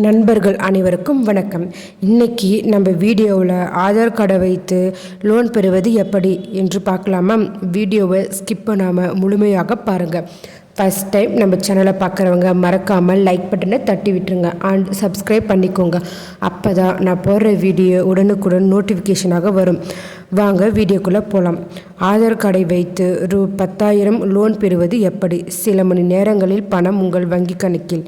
நண்பர்கள் அனைவருக்கும் வணக்கம். இன்னைக்கு நம்ம வீடியோவில் ஆதார் கார்டை வைத்து லோன் பெறுவது எப்படி என்று பார்க்கலாமா? வீடியோவை ஸ்கிப் பண்ணாமல் முழுமையாக பாருங்கள். ஃபஸ்ட் டைம் நம்ம சேனலை பார்க்குறவங்க மறக்காமல் லைக் பட்டனை தட்டி விட்டுருங்க அண்ட் சப்ஸ்கிரைப் பண்ணிக்கோங்க. அப்போ தான் நான் போடுற வீடியோ உடனுக்குடன் நோட்டிஃபிகேஷனாக வரும். வாங்க வீடியோக்குள்ளே போகலாம். ஆதார் கார்டை வைத்து ரூ. 10,000 லோன் பெறுவது எப்படி? சில மணி நேரங்களில் பணம் உங்கள் வங்கி கணக்கில்.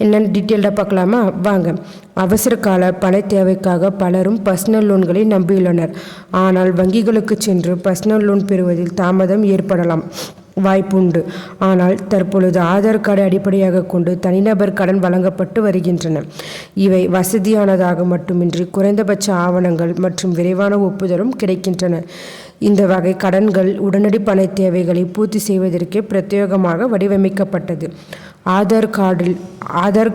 என்னென்னு டீட்டெயில்டாக பார்க்கலாமா? வாங்க. அவசர கால பண தேவைக்காக பலரும் பர்சனல் லோன்களை நம்பியுள்ளனர். ஆனால் வங்கிகளுக்கு சென்று பர்சனல் லோன் பெறுவதில் தாமதம் ஏற்படலாம் வாய்ப்புண்டு. ஆனால் தற்பொழுது ஆதார் கார்டை அடிப்படையாக கொண்டு தனிநபர் கடன் வழங்கப்பட்டு வருகின்றன. இவை வசதியானதாக மட்டுமின்றி குறைந்தபட்ச ஆவணங்கள் மற்றும் விரைவான ஒப்புதலும் கிடைக்கின்றன. இந்த வகை கடன்கள் உடனடி பண தேவைகளை பூர்த்தி செய்வதற்கே பிரத்யேகமாக வடிவமைக்கப்பட்டது. ஆதார்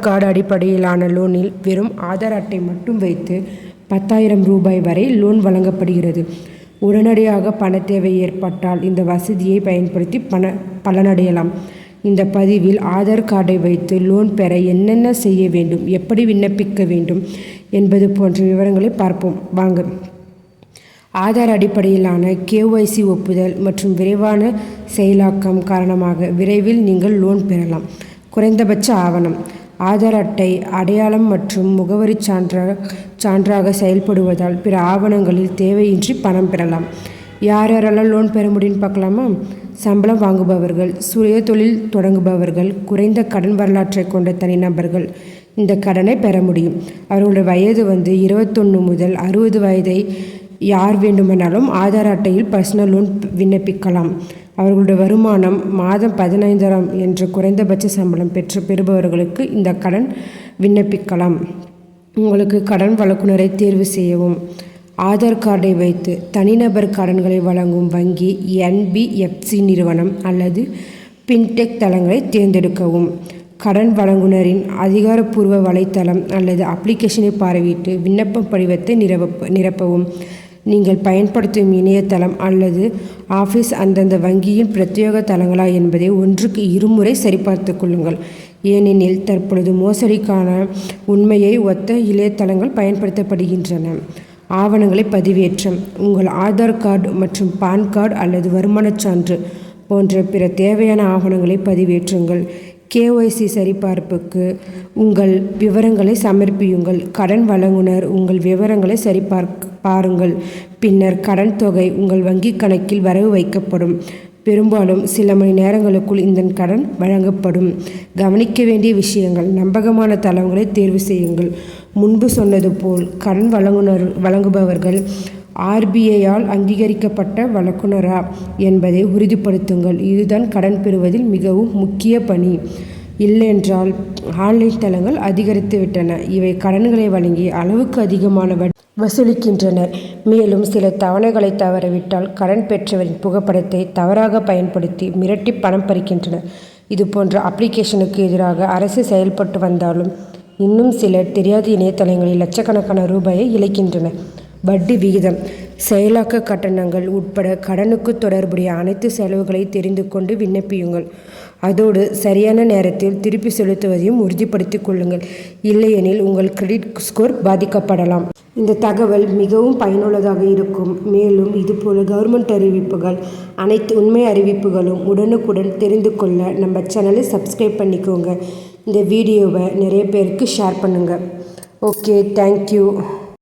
கார்டு அடிப்படையிலான லோனில் வெறும் ஆதார் அட்டை மட்டும் வைத்து ரூபாய் 10,000 வரை லோன் வழங்கப்படுகிறது. உடனடியாக பண தேவை ஏற்பட்டால் இந்த வசதியை பயன்படுத்தி பலனடையலாம். இந்த பதிவில் ஆதார் கார்டை வைத்து லோன் பெற என்னென்ன செய்ய வேண்டும், எப்படி விண்ணப்பிக்க வேண்டும் என்பது போன்ற விவரங்களை பார்ப்போம். வாங்க. ஆதார் அடிப்படையிலான KYC ஒப்புதல் மற்றும் விரைவான செயலாக்கம் காரணமாக விரைவில் நீங்கள் லோன் பெறலாம். குறைந்தபட்ச ஆவணம்: ஆதார் அட்டை அடையாளம் மற்றும் முகவரி சான்றாக செயல்படுவதால் பிற ஆவணங்களில் தேவையின்றி பணம் பெறலாம். யாரெல்லாம் லோன் பெற முடியும்னு பார்க்கலாமா? சம்பளம் வாங்குபவர்கள், சுய தொழில் தொடங்குபவர்கள், குறைந்த கடன் வரலாற்றை கொண்ட தனிநபர்கள் இந்த கடனை பெற முடியும். அவர்களுடைய வயது 21 முதல் 60 வயதை யார் வேண்டுமானாலும் ஆதார் அட்டையில் பர்சனல் லோன் விண்ணப்பிக்கலாம். அவர்களுடைய வருமானம் மாதம் 15,000 என்ற குறைந்தபட்ச சம்பளம் பெறுபவர்களுக்கு இந்த கடன் விண்ணப்பிக்கலாம். உங்களுக்கு கடன் வழங்குனரை தேர்வு செய்யவும். ஆதார் கார்டை வைத்து தனிநபர் கடன்களை வழங்கும் வங்கி, NBFC நிறுவனம் அல்லது பின்டெக் தளங்களை தேர்ந்தெடுக்கவும். கடன் வழங்குனரின் அதிகாரப்பூர்வ வலைத்தளம் அல்லது அப்ளிகேஷனை பார்வையிட்டு விண்ணப்ப படிவத்தை நிரப்பவும். நீங்கள் பயன்படுத்தும் இணையதளம் அல்லது ஆஃபீஸ் அந்தந்த வங்கியின் பிரத்யேக தளங்களா என்பதை ஒன்றுக்கு 2 முறை சரிபார்த்து கொள்ளுங்கள். ஏனெனில் தற்பொழுது மோசடிக்கான உண்மையை ஒத்த இணையதளங்கள் பயன்படுத்தப்படுகின்றன. ஆவணங்களை பதிவேற்றம்: உங்கள் ஆதார் கார்டு மற்றும் பான் கார்டு அல்லது வருமானச் சான்று போன்ற பிற தேவையான ஆவணங்களை பதிவேற்றுங்கள். KYC சரிபார்ப்புக்கு உங்கள் விவரங்களை சமர்ப்பியுங்கள். கடன் வழங்குனர் உங்கள் விவரங்களை பாருங்கள். பின்னர் கடன் தொகை உங்கள் வங்கி கணக்கில் வரவு வைக்கப்படும். பெரும்பாலும் சில மணி நேரங்களுக்குள் இந்த கடன் வழங்கப்படும். கவனிக்க வேண்டிய விஷயங்கள்: நம்பகமான தளங்களை தேர்வு செய்யுங்கள். முன்பு சொன்னது போல் கடன் வழங்குபவர்கள் RBI-யால் அங்கீகரிக்கப்பட்ட வழங்குனரா என்பதை உறுதிப்படுத்துங்கள். இதுதான் கடன் பெறுவதில் மிகவும் முக்கிய பணி. இல்லையென்றால் ஆன்லைன் தளங்கள் அதிகரித்துவிட்டன. இவை கடன்களை வழங்கி அளவுக்கு அதிகமான வசூலிக்கின்றனர். மேலும் சில தவணைகளை தவறவிட்டால் கடன் பெற்றவரின் புகைப்படத்தை தவறாக பயன்படுத்தி மிரட்டி பணம் பறிக்கின்றனர். இது போன்ற அப்ளிகேஷனுக்கு எதிராக அரசு செயல்பட்டு வந்தாலும் இன்னும் சிலர் தெரியாத இணையதளங்களில் லட்சக்கணக்கான ரூபாயை இழக்கின்றனர். வட்டி விகிதம்: செயலாக்க கட்டணங்கள் உட்பட கடனுக்கு தொடர்புடைய அனைத்து செலவுகளை தெரிந்து கொண்டு விண்ணப்பியுங்கள். அதோடு சரியான நேரத்தில் திருப்பி செலுத்துவதையும் உறுதிப்படுத்திக் கொள்ளுங்கள். இல்லையெனில் உங்கள் கிரெடிட் ஸ்கோர் பாதிக்கப்படலாம். இந்த தகவல் மிகவும் பயனுள்ளதாக இருக்கும். மேலும் இதுபோல கவர்மெண்ட் அறிவிப்புகள், அனைத்து உண்மை அறிவிப்புகளும் உடனுக்குடன் தெரிந்து கொள்ள நம்ம சேனலை சப்ஸ்கிரைப் பண்ணிக்கோங்க. இந்த வீடியோவை நிறைய பேருக்கு ஷேர் பண்ணுங்கள். Okay, thank you.